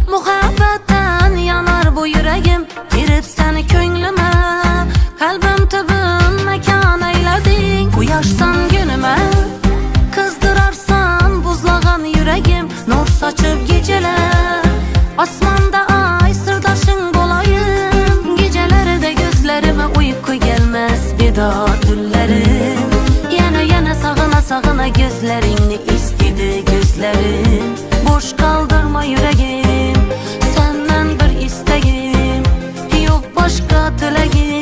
Muhabbetten yanar bu yüreğim, girip seni könlüme, kalbim tübün mekan eyledin. Uyaşsan günüme, kızdırarsan buzlağan yüreğim, nur saçıp geceler, asmanda ay sırdaşın olayım. Geceleri de gözlerime uyku gelmez bir daha tüllerim. Yine sağına sağına gözlerini istedi gözlerim. Boş kaldırma yüreğim, senden bir isteğim, yok başka dileğim.